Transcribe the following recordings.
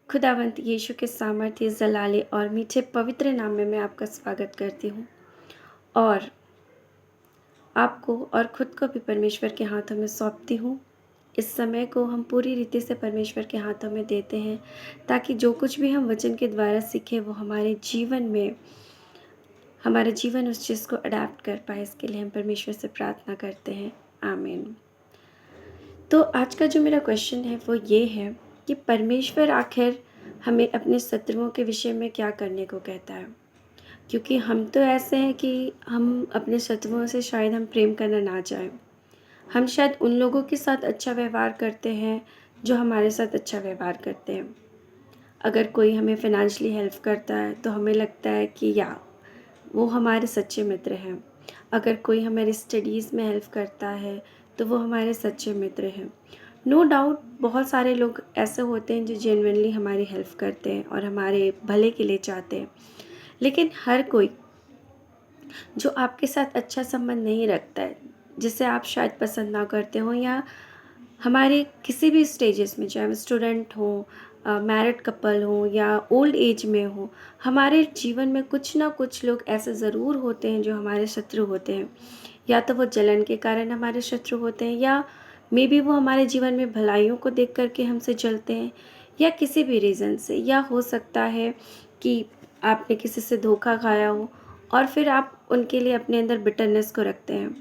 खुदावंत यीशु के सामर्थ्य जलाले और मीठे पवित्र नाम में मैं आपका स्वागत करती हूँ और आपको और खुद को भी परमेश्वर के हाथों में सौंपती हूँ। इस समय को हम पूरी रीति से परमेश्वर के हाथों में देते हैं ताकि जो कुछ भी हम वचन के द्वारा सीखें वो हमारा जीवन उस चीज़ को अडैप्ट कर पाए। इसके लिए हम परमेश्वर से प्रार्थना करते हैं। आमीन। तो आज का जो मेरा क्वेश्चन है वो ये है कि परमेश्वर आखिर हमें अपने शत्रुओं के विषय में क्या करने को कहता है। क्योंकि हम तो ऐसे हैं कि हम अपने शत्रुओं से शायद हम प्रेम करना ना चाहें। हम शायद उन लोगों के साथ अच्छा व्यवहार करते हैं जो हमारे साथ अच्छा व्यवहार करते हैं। अगर कोई हमें फ़ाइनेंशियली हेल्प करता है तो हमें लगता है कि वो हमारे सच्चे मित्र हैं। अगर कोई हमारी स्टडीज़ में हेल्प करता है तो वो हमारे सच्चे मित्र हैं। नो डाउट बहुत सारे लोग ऐसे होते हैं जो जेन्युइनली हमारी हेल्प करते हैं और हमारे भले के लिए चाहते हैं। लेकिन हर कोई जो आपके साथ अच्छा संबंध नहीं रखता है, जिसे आप शायद पसंद ना करते हो या हमारे किसी भी स्टेजेस में, चाहे हम स्टूडेंट हों, मैरिड कपल हों या ओल्ड एज में हों, हमारे जीवन में कुछ ना कुछ लोग ऐसे ज़रूर होते हैं जो हमारे शत्रु होते हैं। या तो वो जलन के कारण हमारे शत्रु होते हैं या मे बी वो हमारे जीवन में भलाइयों को देख कर के हमसे जलते हैं या किसी भी रीज़न से। या हो सकता है कि आपने किसी से धोखा खाया हो और फिर आप उनके लिए अपने अंदर बिटरनेस को रखते हैं।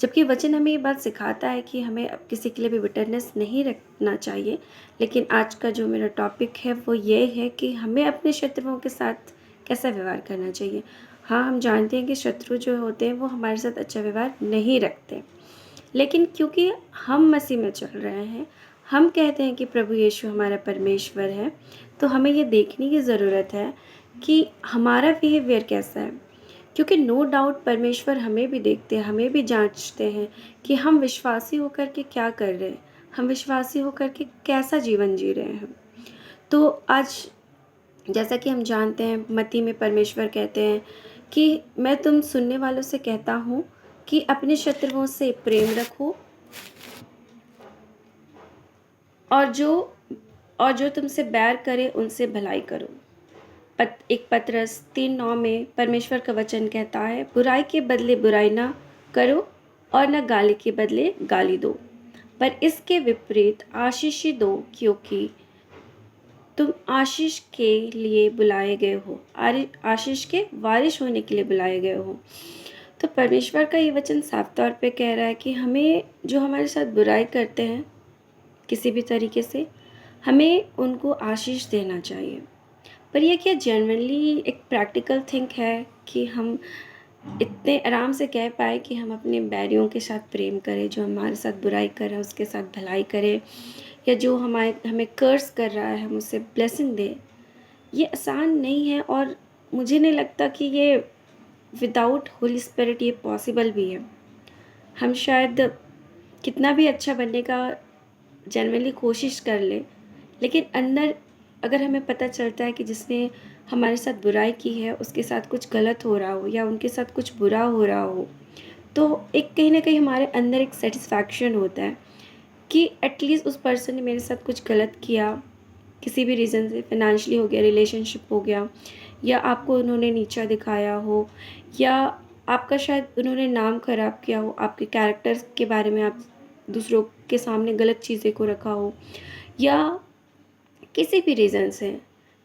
जबकि वचन हमें ये बात सिखाता है कि हमें अब किसी के लिए भी बिटरनेस नहीं रखना चाहिए। लेकिन आज का जो मेरा टॉपिक है वो ये है कि हमें अपने शत्रुओं के साथ कैसा व्यवहार करना चाहिए। हाँ, हम जानते हैं कि शत्रु जो होते हैं वो हमारे साथ अच्छा व्यवहार नहीं रखते। लेकिन क्योंकि हम मसीह में चल रहे हैं, हम कहते हैं कि प्रभु यीशु हमारा परमेश्वर है, तो हमें ये देखने की ज़रूरत है कि हमारा बिहेवियर कैसा है। क्योंकि नो डाउट परमेश्वर हमें भी देखते हैं, हमें भी जाँचते हैं कि हम विश्वासी होकर के क्या कर रहे हैं, हम विश्वासी होकर के कैसा जीवन जी रहे हैं। तो आज जैसा कि हम जानते हैं मत्ती में परमेश्वर कहते हैं कि मैं तुम सुनने वालों से कहता हूँ कि अपने शत्रुओं से प्रेम रखो और जो तुमसे बैर करे उनसे भलाई करो। एक पतरस 3:9 में परमेश्वर का वचन कहता है, बुराई के बदले बुराई ना करो और न गाली के बदले गाली दो, पर इसके विपरीत आशीष ही दो, क्योंकि तुम आशीष के लिए बुलाए गए हो, आशीष के वारिश होने के लिए बुलाए गए हो। तो परमेश्वर का ये वचन साफ तौर पे कह रहा है कि हमें जो हमारे साथ बुराई करते हैं किसी भी तरीके से, हमें उनको आशीष देना चाहिए। पर यह क्या जेन्युइनली एक प्रैक्टिकल थिंग है कि हम इतने आराम से कह पाए कि हम अपने बैरियों के साथ प्रेम करें, जो हमारे साथ बुराई कर रहा है उसके साथ भलाई करें, या जो हमें कर्स कर रहा है हम उससे ब्लेसिंग दें। ये आसान नहीं है और मुझे नहीं लगता कि ये विदाउट होली स्पिरिट ये पॉसिबल भी है। हम शायद कितना भी अच्छा बनने का जेन्युइनली कोशिश कर ले, लेकिन अंदर अगर हमें पता चलता है कि जिसने हमारे साथ बुराई की है उसके साथ कुछ गलत हो रहा हो या उनके साथ कुछ बुरा हो रहा हो, तो एक कहीं ना कहीं हमारे अंदर एक सेटिस्फैक्शन होता है कि एटलीस्ट उस पर्सन ने मेरे साथ कुछ गलत किया, किसी भी रीज़न से, फाइनेंशियली हो गया, रिलेशनशिप हो गया, या आपको उन्होंने नीचा दिखाया हो, या आपका शायद उन्होंने नाम ख़राब किया हो, आपके कैरेक्टर के बारे में आप दूसरों के सामने गलत चीज़ें को रखा हो, या किसी भी रीज़न से,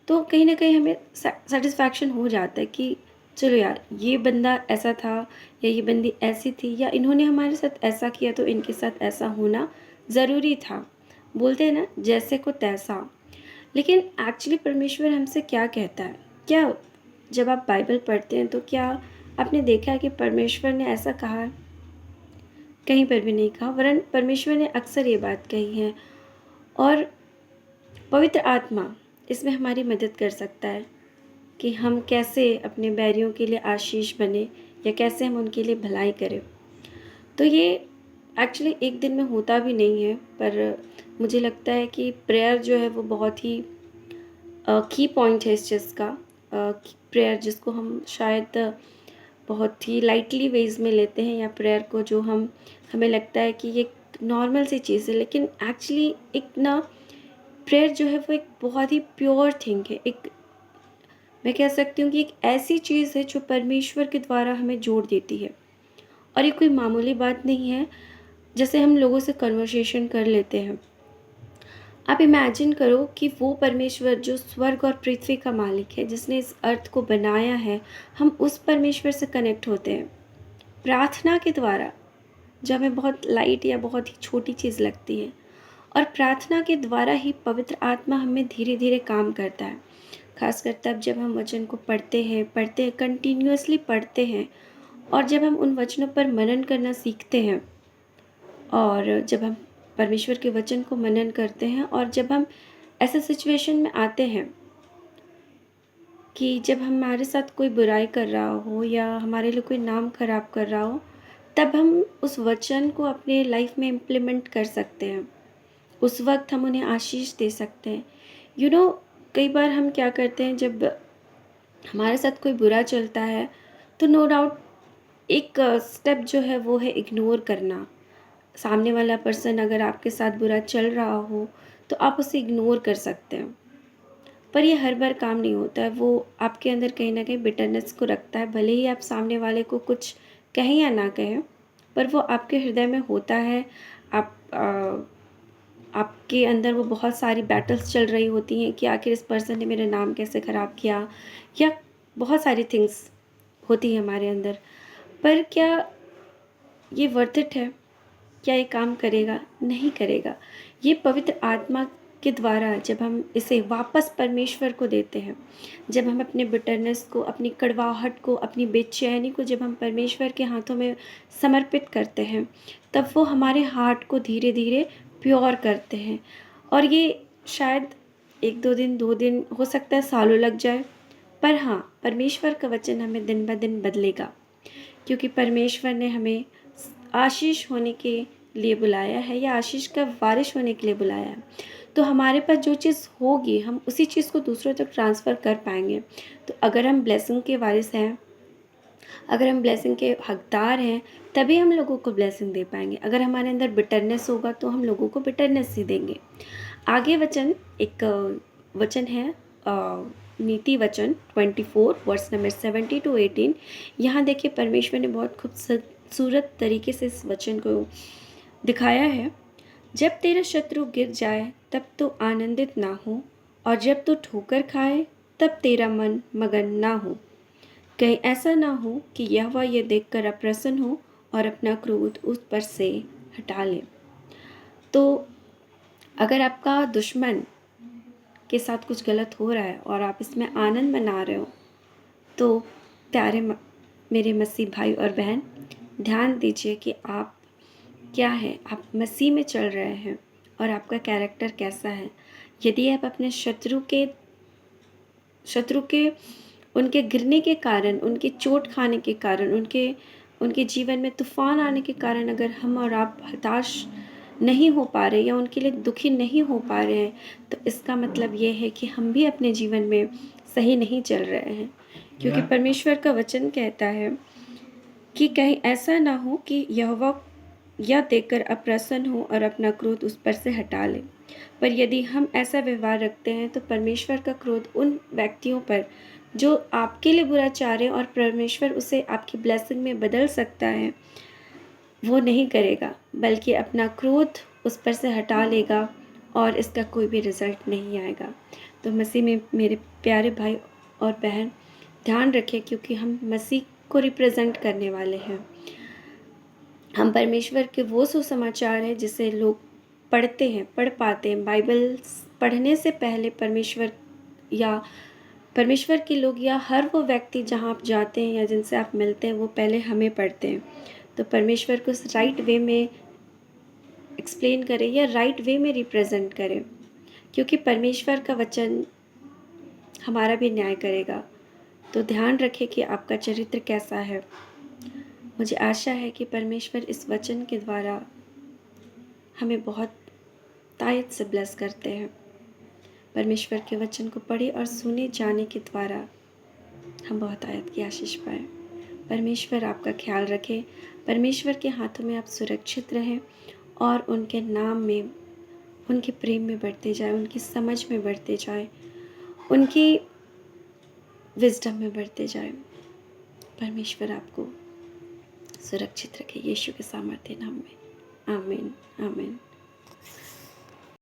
तो कहीं न कहीं हमें सैटिस्फैक्शन हो जाता है कि चलो यार, ये बंदा ऐसा था या ये बंदी ऐसी थी या इन्होंने हमारे साथ ऐसा किया तो इनके साथ ऐसा होना ज़रूरी था। बोलते हैं ना, जैसे को तैसा। लेकिन एक्चुअली परमेश्वर हमसे क्या कहता है? क्या जब आप बाइबल पढ़ते हैं तो क्या आपने देखा है कि परमेश्वर ने ऐसा कहा है? कहीं पर भी नहीं कहा, वरन परमेश्वर ने अक्सर ये बात कही है। और पवित्र आत्मा इसमें हमारी मदद कर सकता है कि हम कैसे अपने बैरियों के लिए आशीष बने या कैसे हम उनके लिए भलाई करें। तो ये एक्चुअली एक दिन में होता भी नहीं है, पर मुझे लगता है कि प्रेयर जो है वो बहुत ही की पॉइंट है इस चीज़ का। प्रेयर जिसको हम शायद बहुत ही लाइटली वेज में लेते हैं, या प्रेयर को जो हमें लगता है कि ये नॉर्मल सी चीज़ है, लेकिन एक्चुअली एक ना प्रेयर जो है वो एक बहुत ही प्योर थिंग है। एक, मैं कह सकती हूँ कि एक ऐसी चीज़ है जो परमेश्वर के द्वारा हमें जोड़ देती है। और ये कोई मामूली बात नहीं है, जैसे हम लोगों से कन्वर्सेशन कर लेते हैं। आप इमेजिन करो कि वो परमेश्वर जो स्वर्ग और पृथ्वी का मालिक है, जिसने इस अर्थ को बनाया है, हम उस परमेश्वर से कनेक्ट होते हैं प्रार्थना के द्वारा, जो हमें बहुत लाइट या बहुत ही छोटी चीज़ लगती है। और प्रार्थना के द्वारा ही पवित्र आत्मा हमें धीरे धीरे काम करता है। खासकर तब जब हम वचन को पढ़ते हैं, कंटिन्यूअसली पढ़ते हैं, और जब हम उन वचनों पर मनन करना सीखते हैं, और जब हम परमेश्वर के वचन को मनन करते हैं, और जब हम ऐसे सिचुएशन में आते हैं कि जब हमारे साथ कोई बुराई कर रहा हो या हमारे लिए कोई नाम खराब कर रहा हो, तब हम उस वचन को अपने लाइफ में इम्प्लीमेंट कर सकते हैं। उस वक्त हम उन्हें आशीष दे सकते हैं। कई बार हम क्या करते हैं, जब हमारे साथ कोई बुरा चलता है, तो नो डाउट एक स्टेप जो है वो है इग्नोर करना। सामने वाला पर्सन अगर आपके साथ बुरा चल रहा हो, तो आप उसे इग्नोर कर सकते हैं। पर ये हर बार काम नहीं होता है। वो आपके अंदर कहीं न कहीं बिटरनेस को रखता है। भले ही आप सामने वाले को कुछ कहें या ना कहें, पर वो आपके हृदय में होता है। आप आपके अंदर वो बहुत सारी बैटल्स चल रही होती हैं कि आखिर इस पर्सन ने मेरा नाम कैसे ख़राब किया, या बहुत सारी थिंग्स होती हैं हमारे अंदर। पर क्या ये वर्थ इट है? क्या ये काम करेगा? नहीं करेगा। ये पवित्र आत्मा के द्वारा जब हम इसे वापस परमेश्वर को देते हैं, जब हम अपने बिटरनेस को, अपनी कड़वाहट को, अपनी बेचैनी को जब हम परमेश्वर के हाथों में समर्पित करते हैं, तब वो हमारे हार्ट को धीरे धीरे प्योर करते हैं। और ये शायद 1-2 दिन, 2 दिन, हो सकता है सालों लग जाए, पर हाँ, परमेश्वर का वचन हमें दिन ब दिन बदलेगा, क्योंकि परमेश्वर ने हमें आशीष होने के लिए बुलाया है, या आशीष का वारिस होने के लिए बुलाया है। तो हमारे पास जो चीज़ होगी, हम उसी चीज़ को दूसरों तक ट्रांसफ़र कर पाएंगे। तो अगर हम ब्लेसिंग के वारिस हैं, अगर हम ब्लेसिंग के हकदार हैं, तभी हम लोगों को ब्लेसिंग दे पाएंगे। अगर हमारे अंदर बिटरनेस होगा, तो हम लोगों को बिटरनेस ही देंगे। आगे वचन, एक वचन है, नीति वचन 24 वर्स नंबर 70-18। यहाँ देखिए परमेश्वर ने बहुत खूबसूरत तरीके से इस वचन को दिखाया है। जब तेरा शत्रु गिर जाए तब तो आनंदित ना हो, और जब तू ठोकर खाए तब तेरा मन मगन ना हो। कहीं ऐसा ना हो कि यहोवा ये देखकर अप्रसन्न हो और अपना क्रोध उस पर से हटा ले। तो अगर आपका दुश्मन के साथ कुछ गलत हो रहा है और आप इसमें आनंद मना रहे हो, तो प्यारे मेरे मसीह भाई और बहन, ध्यान दीजिए कि आप क्या है, आप मसीह में चल रहे हैं और आपका कैरेक्टर कैसा है। यदि आप अपने शत्रु के उनके गिरने के कारण, उनके चोट खाने के कारण, उनके जीवन में तूफान आने के कारण अगर हम और आप हताश नहीं हो पा रहे या उनके लिए दुखी नहीं हो पा रहे हैं, तो इसका मतलब ये है कि हम भी अपने जीवन में सही नहीं चल रहे हैं। क्योंकि परमेश्वर का वचन कहता है कि कहीं ऐसा ना हो कि यहोवा यह देखकर अप्रसन्न हो और अपना क्रोध उस पर से हटा ले। पर यदि हम ऐसा व्यवहार रखते हैं, तो परमेश्वर का क्रोध उन व्यक्तियों पर जो आपके लिए बुरा चाह रहे हैं और परमेश्वर उसे आपकी ब्लेसिंग में बदल सकता है, वो नहीं करेगा, बल्कि अपना क्रोध उस पर से हटा लेगा और इसका कोई भी रिज़ल्ट नहीं आएगा। तो मसीह में मेरे प्यारे भाई और बहन, ध्यान रखें, क्योंकि हम मसीह को रिप्रेजेंट करने वाले हैं। हम परमेश्वर के वो सुसमाचार हैं जिसे लोग पढ़ पाते हैं। बाइबल पढ़ने से पहले परमेश्वर के लोग या हर वो व्यक्ति जहाँ आप जाते हैं या जिनसे आप मिलते हैं, वो पहले हमें पढ़ते हैं। तो परमेश्वर को राइट वे में एक्सप्लेन करें या राइट वे में रिप्रेजेंट करें, क्योंकि परमेश्वर का वचन हमारा भी न्याय करेगा। तो ध्यान रखें कि आपका चरित्र कैसा है। मुझे आशा है कि परमेश्वर इस वचन के द्वारा हमें बहुत तायत से ब्लेस करते हैं। परमेश्वर के वचन को पढ़े और सुने जाने के द्वारा हम बहुत आयत की आशीष पाएँ। परमेश्वर आपका ख्याल रखे। परमेश्वर के हाथों में आप सुरक्षित रहें और उनके नाम में उनके प्रेम में बढ़ते जाएँ, उनकी समझ में बढ़ते जाएँ, उनकी विज़डम में बढ़ते जाएँ। परमेश्वर आपको सुरक्षित रखे यीशु के सामर्थ्य नाम में। आमीन, आमीन।